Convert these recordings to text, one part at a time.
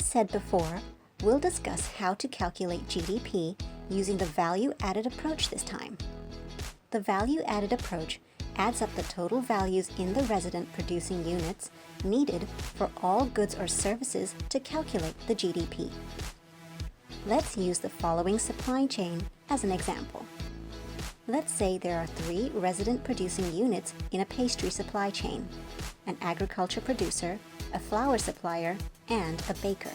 said before, we'll discuss how to calculate GDP using the value-added approach this time. The value-added approach adds up the total values in the resident producing units needed for all goods or services to calculate the GDP. Let's use the following supply chain as an example. Let's say there are 3 resident producing units in a pastry supply chain: an agriculture producer, a flour supplier, and a baker.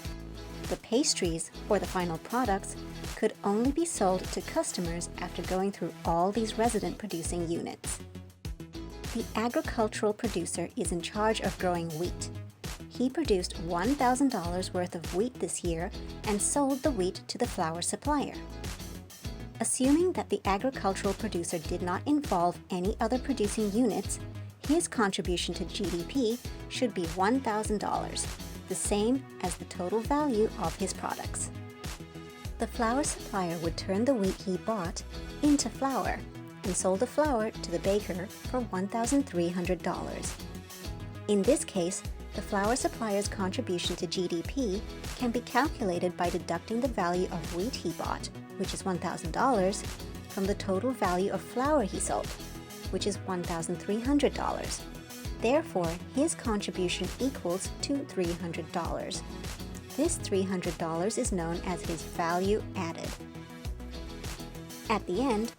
The pastries, or the final products, could only be sold to customers after going through all these resident producing units. The agricultural producer is in charge of growing wheat. He produced $1,000 worth of wheat this year and sold the wheat to the flour supplier. Assuming that the agricultural producer did not involve any other producing units, his contribution to GDP should be $1,000, the same as the total value of his products. The flour supplier would turn the wheat he bought into flour and sold the flour to the baker for $1,300. In this case, the flour supplier's contribution to GDP can be calculated by deducting the value of wheat he bought, which is $1,000, from the total value of flour he sold, which is $1,300. Therefore, his contribution equals to $300. This $300 is known as his value added. At the end,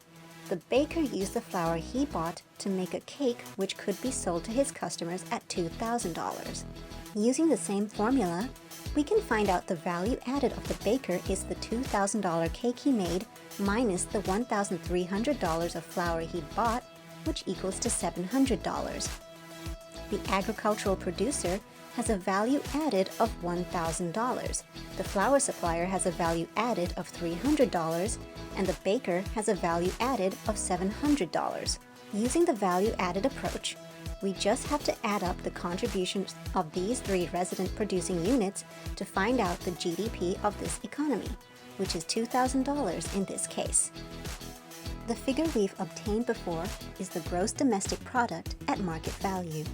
the baker used the flour he bought to make a cake which could be sold to his customers at $2,000. Using the same formula, we can find out the value added of the baker is the $2,000 cake he made minus the $1,300 of flour he bought, which equals to $700. The agricultural producer has a value added of $1,000. The flour supplier has a value added of $300, and the baker has a value added of $700. Using the value added approach, we just have to add up the contributions of these 3 resident producing units to find out the GDP of this economy, which is $2,000 in this case. The figure we've obtained before is the gross domestic product at market value.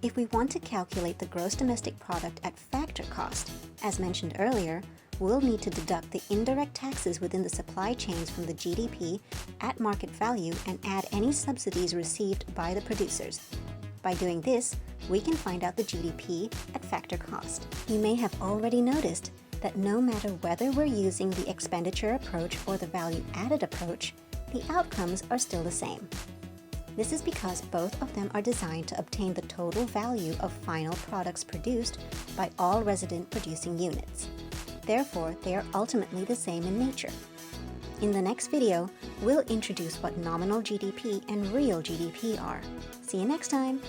If we want to calculate the gross domestic product at factor cost, as mentioned earlier, we'll need to deduct the indirect taxes within the supply chains from the GDP at market value and add any subsidies received by the producers. By doing this, we can find out the GDP at factor cost. You may have already noticed that no matter whether we're using the expenditure approach or the value-added approach, the outcomes are still the same. This is because both of them are designed to obtain the total value of final products produced by all resident producing units. Therefore, they are ultimately the same in nature. In the next video, we'll introduce what nominal GDP and real GDP are. See you next time!